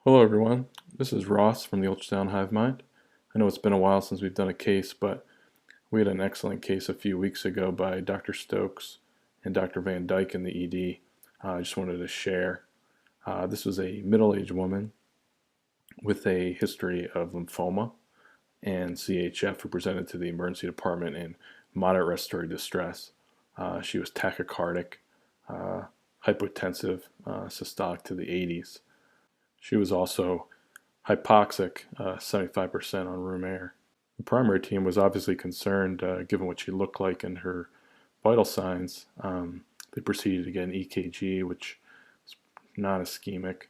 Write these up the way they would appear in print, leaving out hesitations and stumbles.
Hello everyone, this is Ross from the Ultrasound Hive Mind. I know it's been a while since we've done a case, but we had an excellent case a few weeks ago by Dr. Stokes and Dr. Van Dyke in the ED. I just wanted to share. This was a middle-aged woman with a history of lymphoma and CHF who presented to the emergency department in moderate respiratory distress. She was tachycardic, hypotensive, systolic to the 80s. She was also hypoxic, 75% on room air. The primary team was obviously concerned given what she looked like and her vital signs. They proceeded to get an EKG, which is not ischemic.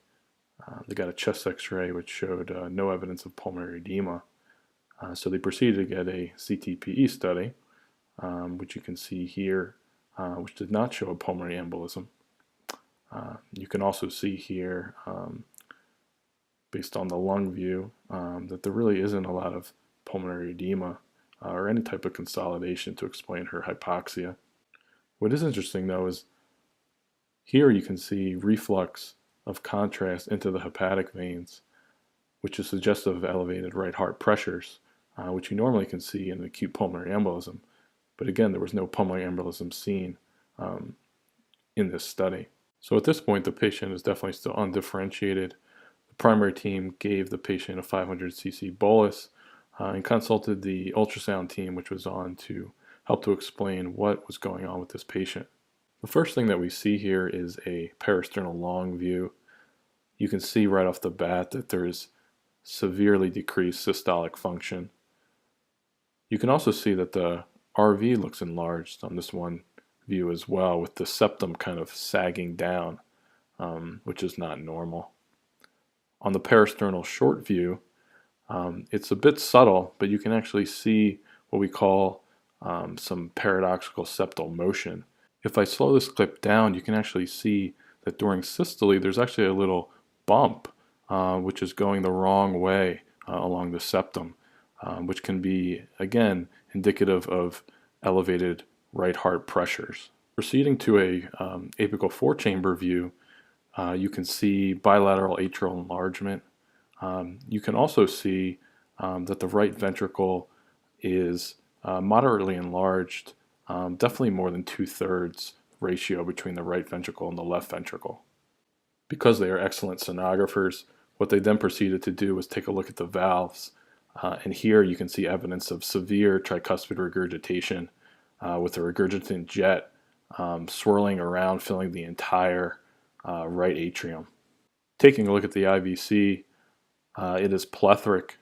They got a chest x-ray, which showed no evidence of pulmonary edema. So they proceeded to get a CTPE study, which you can see here, which did not show a pulmonary embolism. You can also see here, based on the lung view, that there really isn't a lot of pulmonary edema or any type of consolidation to explain her hypoxia. What is interesting though is here you can see reflux of contrast into the hepatic veins, which is suggestive of elevated right heart pressures, which you normally can see in acute pulmonary embolism. But again, there was no pulmonary embolism seen in this study. So at this point, the patient is definitely still undifferentiated. The primary team gave the patient a 500 cc bolus and consulted the ultrasound team, which was on to help to explain what was going on with this patient. The first thing that we see here is a parasternal long view. You can see right off the bat that there is severely decreased systolic function. You can also see that the RV looks enlarged on this one view as well, with the septum kind of sagging down, which is not normal. On the parasternal short view, it's a bit subtle, but you can actually see what we call some paradoxical septal motion. If I slow this clip down, you can actually see that during systole, there's actually a little bump, which is going the wrong way along the septum, which can be, again, indicative of elevated right heart pressures. Proceeding to a apical four-chamber view, you can see bilateral atrial enlargement. You can also see that the right ventricle is moderately enlarged, definitely more than 2/3 ratio between the right ventricle and the left ventricle. Because they are excellent sonographers, what they then proceeded to do was take a look at the valves, and here you can see evidence of severe tricuspid regurgitation with a regurgitant jet swirling around, filling the entire right atrium. Taking a look at the IVC, it is plethoric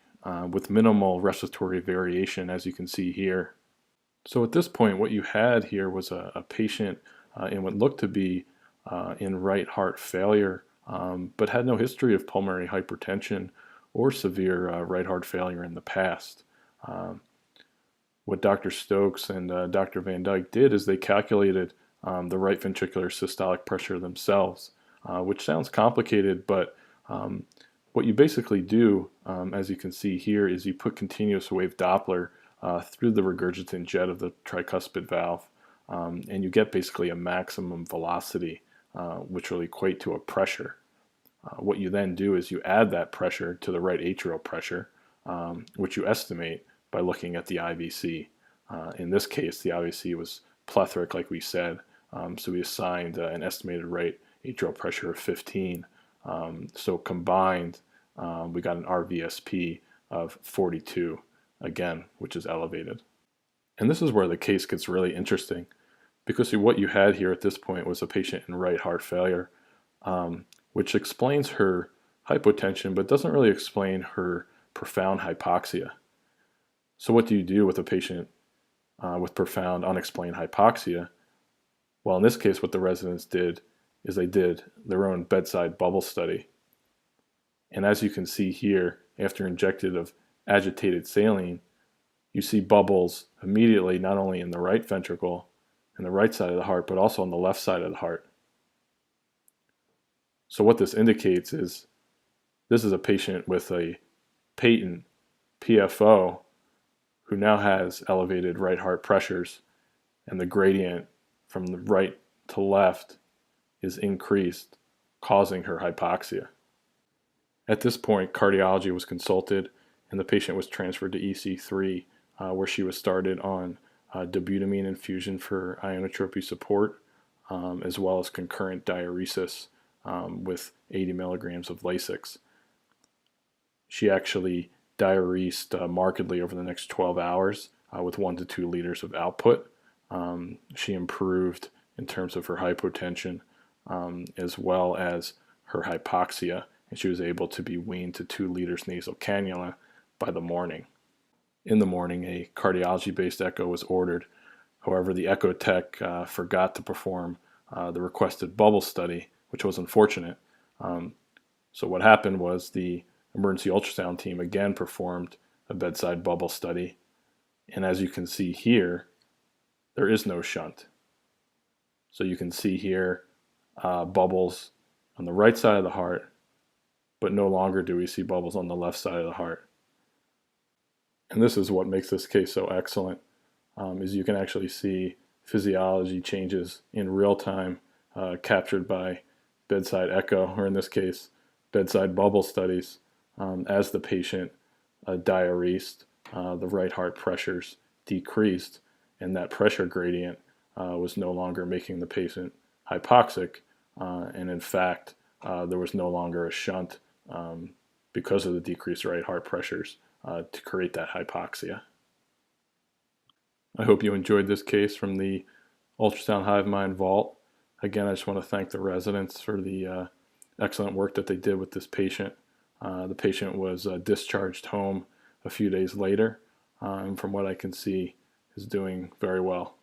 with minimal respiratory variation, as you can see here. So at this point, what you had here was a patient in what looked to be in right heart failure, but had no history of pulmonary hypertension or severe right heart failure in the past. What Dr. Stokes and Dr. Van Dyke did is they calculated the right ventricular systolic pressure themselves, which sounds complicated, but what you basically do, as you can see here, is you put continuous wave Doppler through the regurgitant jet of the tricuspid valve, and you get basically a maximum velocity, which will equate to a pressure. What you then do is you add that pressure to the right atrial pressure, which you estimate by looking at the IVC. In this case, the IVC was plethoric, like we said, so we assigned an estimated right atrial pressure of 15. So combined, we got an RVSP of 42, again, which is elevated. And this is where the case gets really interesting, because what you had here at this point was a patient in right heart failure, which explains her hypotension, but doesn't really explain her profound hypoxia. So what do you do with a patient with profound unexplained hypoxia? Well, in this case, what the residents did is they did their own bedside bubble study. And as you can see here, after injected of agitated saline, you see bubbles immediately, not only in the right ventricle and the right side of the heart, but also on the left side of the heart. So what this indicates is this is a patient with a patent PFO who now has elevated right heart pressures, and the gradient from the right to left is increased, causing her hypoxia. At this point, cardiology was consulted and the patient was transferred to EC3, where she was started on dobutamine infusion for ionotropy support, as well as concurrent diuresis with 80 milligrams of Lasix. She actually diuresed markedly over the next 12 hours with 1 to 2 liters of output. She improved in terms of her hypotension as well as her hypoxia, and she was able to be weaned to 2 liters nasal cannula by the morning. In the morning, a cardiology-based echo was ordered. However, the echo tech forgot to perform the requested bubble study, which was unfortunate. So what happened was the emergency ultrasound team again performed a bedside bubble study. And as you can see here, there is no shunt. So you can see here bubbles on the right side of the heart, but no longer do we see bubbles on the left side of the heart. And this is what makes this case so excellent, is you can actually see physiology changes in real time captured by bedside echo, or in this case, bedside bubble studies, as the patient diuresed, the right heart pressures decreased, and that pressure gradient was no longer making the patient hypoxic, and in fact, there was no longer a shunt because of the decreased right heart pressures to create that hypoxia. I hope you enjoyed this case from the Ultrasound Hive Mind Vault. Again, I just want to thank the residents for the excellent work that they did with this patient. The patient was discharged home a few days later, and from what I can see, is doing very well.